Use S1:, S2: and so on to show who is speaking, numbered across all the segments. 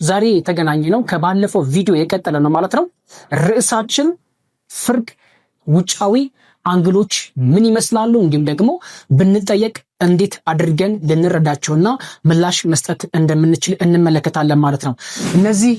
S1: ዛሬ የተገናኘነው ከባለፈው ቪዲዮ የቀጠለ ነው ማለት ነው። ርዕሳችን ፍርቅ ውጫዊ አንግሎች ምን ይመስላሉ፣ እንዲሁም ደግሞ ብንጠየቅ እንዴት አድርገን ልንረዳቸውና ምላሽ መስጠት እንደምንችል እንመለከታለን ማለት ነው። እነዚህ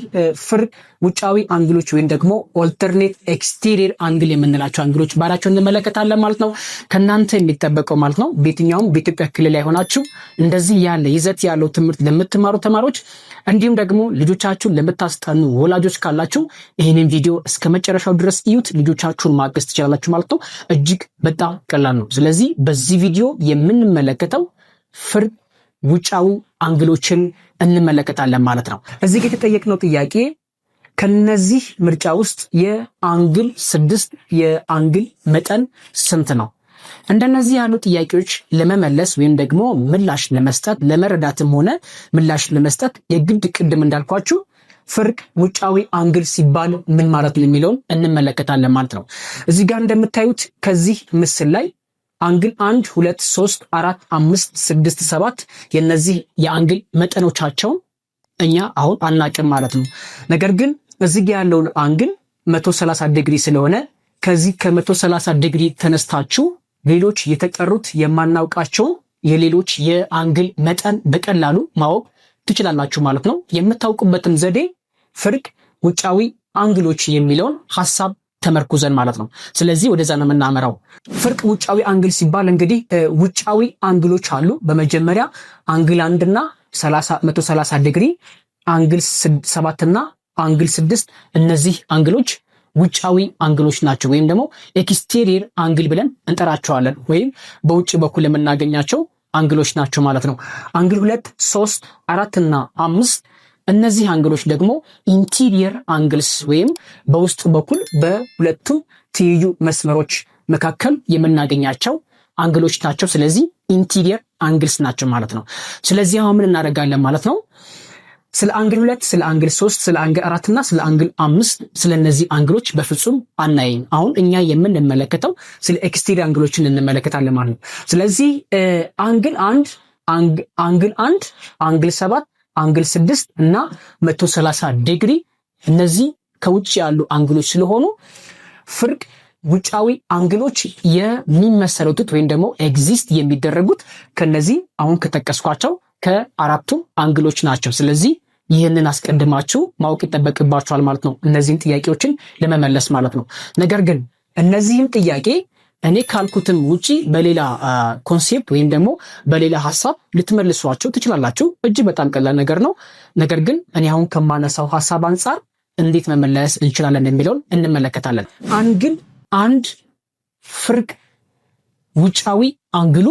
S1: ፍርቅ ውጫዊ አንግሎች ወይም ደግሞ ኦልተርኔት ኤክስቴሪየር አንግል የምንላቸው አንግሎች ባላቸው እንመለከታለን ማለት ነው። ከናንተ የሚጠበቀው ማለት ነው በየትኛውም በኢትዮጵያ ክልል ላይ ሆናችሁ እንደዚህ ያለ ይዘት ያለው ትምህርት ለምትማሩ ተማሪዎች እንዲሁም ደግሞ ልጆቻችሁን ለምታስጠኑ ወላጆች ካላችሁ ይህንን ቪዲዮ እስከ መጨረሻው ድረስ እዩት። ልጆቻችሁን ማገዝ ትችላላችሁ ማለት ነው። እጅግ በጣም ቀላል ነው። ስለዚህ በዚህ ቪዲዮ የምንመለከተው ፍርቅ ውጫዊ አንግሎችን እንመለከታለን ማለት ነው። እዚህ ጋር የተጠየቅነው ጥያቄ ከነዚህ ምርጫ ውስጥ የአንግል 6 የአንግል መጠን ስንት ነው? እንደነዚህ ያሉ ጥያቄዎች ለመመለስ ወይም ደግሞ ምላሽ ለመስጠት ለመረዳትም ሆነ ምላሽ ለመስጠት የግድ ቅድም እንዳልኳችሁ ፍርቅ ውጫዊ አንግል ሲባል ምን ማለት ነው የሚለውን እንመለከታለን ማለት ነው። እዚህ ጋር እንደምታዩት ከዚህ ምስል ላይ አንግል 1 2 3 4 5 6 7 የነዚህ የአንግል መጠኖቻቸውን እኛ አሁን አናውቅም ማለት ነው። ነገር ግን እዚህ ጋር ያለውን አንግል 130 ዲግሪ ስለሆነ ከዚህ ከ130 ዲግሪ ተነስታችሁ ሌሎች የተቀሩት የማናውቃቸው የሌሎች የአንግል መጠን በቀላሉ ማወቅ ትችላላችሁ ማለት ነው። የምታውቁበትም ዘዴ ፍርቅ ውጫዊ አንግሎች የሚለውን ሐሳብ ተመርኩዘን ማለት ነው። ስለዚህ ወደዛ ነው የምናመራው። ፍርቅ ውጫዊ አንግል ሲባል እንግዲህ ውጫዊ አንግሎች አሉ። በመጀመሪያ አንግል 1 እና 130 ዲግሪ፣ አንግል 7 እና አንግል 6 እነዚህ አንግሎች ውጫዊ አንግሎች ናቸው፣ ወይም ደግሞ ኤክስቴሪየር አንግል ብለን እንጠራቸዋለን፣ ወይም በውጭ በኩል የምናገኛቸው አንግሎች ናቸው ማለት ነው። አንግል 2 3 4 እና 5 እነዚህ አንግሎች ደግሞ ኢንቲሪየር አንግልስ ወይም በውስጥ በኩል በሁለቱም ትይዩ መስመሮች መካከል የምናገኛቸው አንግሎች ናቸው። ስለዚህ ኢንቲሪየር አንግልስ ናቸው ማለት ነው። ስለዚህ አሁን ምን እናደርጋለን ማለት ነው? ስለ አንግል 2 ስለ አንግል 3 ስለ አንግል 4 እና ስለ አንግል 5 ስለነዚህ አንግሎች በፍጹም አናይም። አሁን እኛ የምንመለከተው ስለ ኤክስቴሪየር አንግሎችን እንመለከታለን ማለት ነው። ስለዚህ አንግል 1 አንግል 7 አንግል 6 እና 130 ዲግሪ እነዚህ ከውጭ ያሉ አንግሎች ስለሆኑ ፍርቅ ውጫዊ አንግሎች የሚመሰረቱት ወይም ደግሞ ኤግዚስት የሚደረጉት ከነዚህ አሁን ከጠቀስኳቸው ከአራቱ አንግሎች ናቸው። ስለዚህ ይህንን አስቀድማችሁ ማወቅ ይጠበቅባችኋል ማለት ነው፣ እነዚህን ጥያቄዎችን ለመመለስ ማለት ነው። ነገር ግን እነዚህን ጥያቄ እኔ ካልኩትም ውጪ በሌላ ኮንሴፕት ወይም ደግሞ በሌላ ሐሳብ ልትመልሷቸው ትችላላችሁ። እጅግ በጣም ቀላል ነገር ነው። ነገር ግን እኔ አሁን ከማነሳው ሐሳብ አንጻር እንዴት መመለስ እንችላለን የሚለውን እንመለከታለን። አንግል 1 ፍርቅ ውጫዊ አንግሉ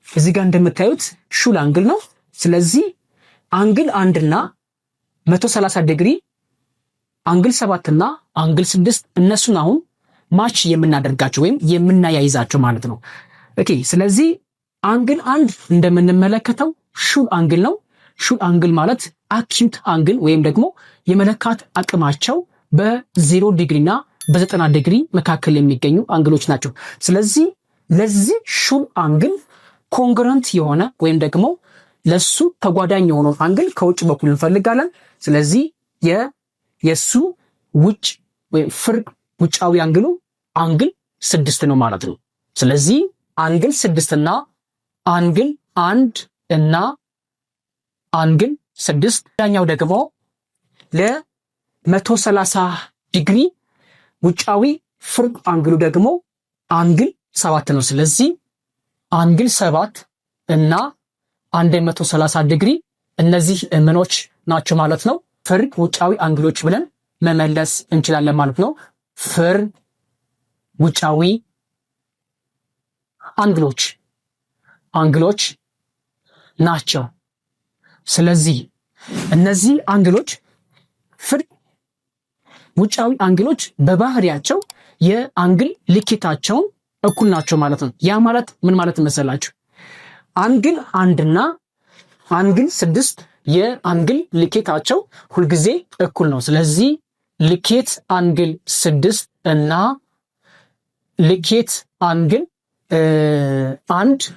S1: እዚህ ጋር እንደምታዩት ሹል አንግል ነው። ስለዚህ አንግል 1 እና 130 ዲግሪ፣ አንግል 7 እና አንግል 6 እነሱን አሁን ማች የምናደርጋቸው ወይም የምናያይዛቸው ማለት ነው። ኦኬ። ስለዚህ አንግል 1 እንደምንመለከተው ሹል አንግል ነው። ሹል አንግል ማለት አኪዩት አንግል ወይም ደግሞ የመለካት አቅማቸው በ0 ዲግሪ እና በ90 ዲግሪ መካከል የሚገኙ አንግሎች ናቸው። ስለዚህ ለዚህ ሹል አንግል ኮንግረንት የሆነ ወይም ደግሞ ለሱ ተጓዳኝ የሆነው አንግል ከውጭ በኩል እንፈልጋለን። ስለዚህ የሱ ውጭ ወይም ፍርቅ ውጫዊ አንግሉ አንግል 6 ነው ማለት ነው። ስለዚህ አንግል 6 እና አንግል 1 እና አንግል 6 ዳኛው ደግሞ ለ130 ዲግሪ ውጫዊ ፍርቅ አንግሉ ደግሞ አንግል 7 ነው። ስለዚህ አንግል 7 እና 130 ዲግሪ እነዚህ ምኖች ናቸው ማለት ነው። ፍርቅ ውጫዊ አንግሎች ብለን መመለስ እንችላለን ማለት ነው። ፍርቅ ውጫዊ አንግሎች ናቸው። ስለዚህ እነዚህ አንግሎች ፍርቅ ውጫዊ አንግሎች በባህሪያቸው የአንግል ልኬታቸውን እኩል ናቸው ማለት ነው። ያ ማለት ምን ማለት መሰላችሁ? አንግል 1 እና አንግል 6 የአንግል ልኬታቸው ሁልጊዜ እኩል ነው። ስለዚህ ልኬት አንግል 6 እና ልኬት አንግል 1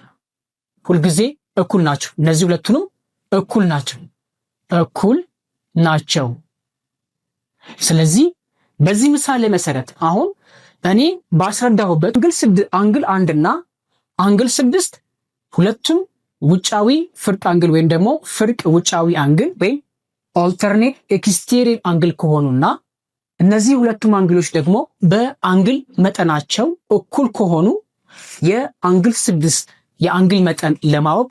S1: ሁልጊዜ እኩል ናቸው። እነዚህ ሁለቱንም እኩል ናቸው። እኩል ናቸው። ስለዚህ በዚህ ምሳሌ መሰረት አሁን እኔ ባስረዳሁበት አንግል 1 እና አንግል 6 ሁለቱም ውጫዊ ፍርቅ አንግል ወይም ደግሞ ፍርቅ ውጫዊ አንግል ወይም ኦልተርኔት ኤክስቴሪየር አንግል ከሆኑና እነዚህ ሁለቱም አንግሎች ደግሞ በአንግል መጠናቸው እኩል ከሆኑ የአንግል 6 የአንግል መጠን ለማወቅ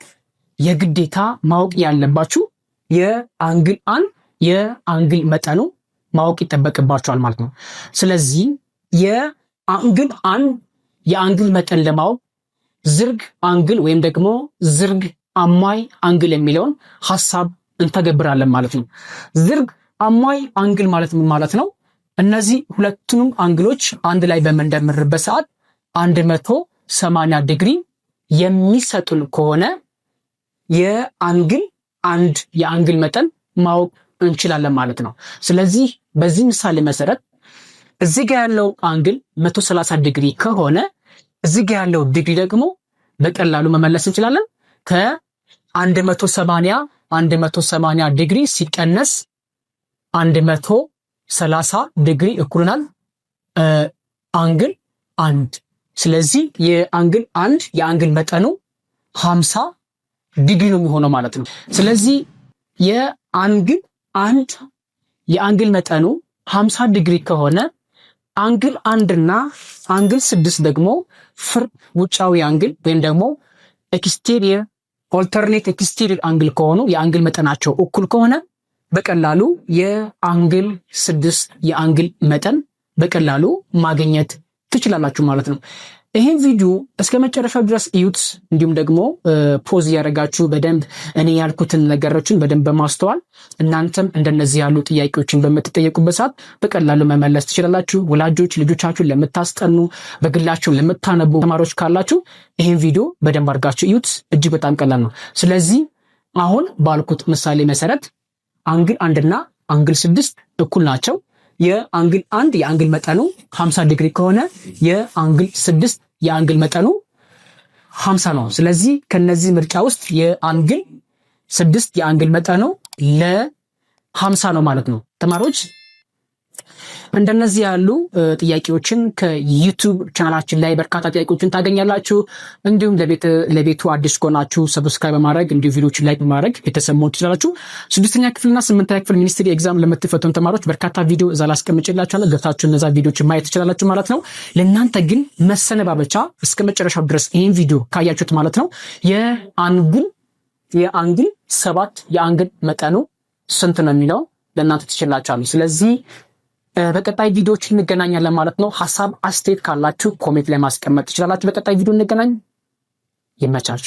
S1: የግዴታ ማወቅ ያለባችሁ የአንግል 1 የአንግል መጠኑ ማወቅ ይጠበቅባችኋል ማለት ነው። ስለዚህ የአንግል 1 የአንግል መጠን ለማወቅ ዝርግ አንግል ወይም ደግሞ ዝርግ አሟይ አንግል የሚለውን ሐሳብ እንተገብራለን ማለት ነው። ዝርግ አሟይ አንግል ማለት ምን ማለት ነው? እነዚህ ሁለቱንም አንግሎች አንድ ላይ በመንደምርበት ሰዓት 180 ዲግሪ የሚሰጡን ከሆነ የአንግል 1 የአንግል መጠን ማወቅ እንችላለን ማለት ነው። ስለዚህ በዚህ ምሳሌ መሰረት እዚህ ጋር ያለው አንግል 130 ዲግሪ ከሆነ እዚህ ጋር ያለው ዲግሪ ደግሞ በቀላሉ መመለስ እንችላለን። ከ180 ዲግሪ ሲቀነስ 130 ዲግሪ እኩልናል አንግል 1። ስለዚህ የአንግል 1 የአንግል መጠኑ 50 ዲግሪ ነው የሚሆነው ማለት ነው። ስለዚህ የአንግል 1 የአንግል መጠኑ 50 ዲግሪ ከሆነ አንግል 1 እና አንግል 6 ደግሞ ፍርቅ ውጫዊ አንግል ወይም ደግሞ ኤክስቴሪየር ኦልተርኔት ኤክስቴሪየር አንግል ከሆኑ የአንግል መጠናቸው እኩል ከሆነ በቀላሉ የአንግል 6 የአንግል መጠን በቀላሉ ማግኘት ትችላላችሁ ማለት ነው። ይህን ቪዲዮ እስከ መጨረሻው ድረስ እዩት። እንዲሁም ደግሞ ፖዝ ያደረጋችሁ በደንብ እኔ ያልኩትን ነገሮችን በደንብ በማስተዋል እናንተም እንደነዚህ ያሉ ጥያቄዎችን በምትጠየቁበት ሰዓት በቀላሉ መመለስ ትችላላችሁ። ወላጆች ልጆቻችሁን ለምታስጠኑ በግላችሁ ለምታነቡ ተማሪዎች ካላችሁ ይህን ቪዲዮ በደንብ አድርጋችሁ እዩት። እጅግ በጣም ቀላል ነው። ስለዚህ አሁን ባልኩት ምሳሌ መሰረት አንግል 1 እና አንግል 6 እኩል ናቸው። የአንግል 1 የአንግል መጠኑ 50 ዲግሪ ከሆነ የአንግል 6 የአንግል መጠኑ 50 ነው። ስለዚህ ከነዚህ ምርጫ ውስጥ የአንግል 6 የአንግል መጠኑ ለ50 ነው ማለት ነው። ተማሪዎች እንደነዚህ ያሉ ጥያቄዎችን ከዩቲዩብ ቻናላችን ላይ በርካታ ጥያቄዎችን ታገኛላችሁ። እንዲሁም ለቤቱ አዲስ ከሆናችሁ ሰብስክራይብ በማድረግ እንዲሁም ቪዲዮዎችን ላይክ በማድረግ ቤተሰብ መሆን ትችላላችሁ። 6ኛ ክፍልና 8ኛ ክፍል ሚኒስትሪ ኤግዛም ለምትፈተኑ ተማሪዎች በርካታ ቪዲዮ እዛ ላይ አስቀምጬላችኋለሁ። ገብታችሁ እነዛ ቪዲዮዎችን ማየት ትችላላችሁ ማለት ነው። ለእናንተ ግን መሰነባበቻ እስከ መጨረሻው ድረስ ይህን ቪዲዮ ካያችሁት ማለት ነው የአንግል 7 የአንግል መጠኑ ስንት ነው የሚለው ለእናንተ ትችላላችሁ። ስለዚህ በቀጣይ ቪዲዮዎች እንገናኛለን ማለት ነው። ሐሳብ አስተያየት ካላችሁ ኮሜንት ላይ ማስቀመጥ ትችላላችሁ። በቀጣይ ቪዲዮ እንገናኝ። ይመቻችሁ።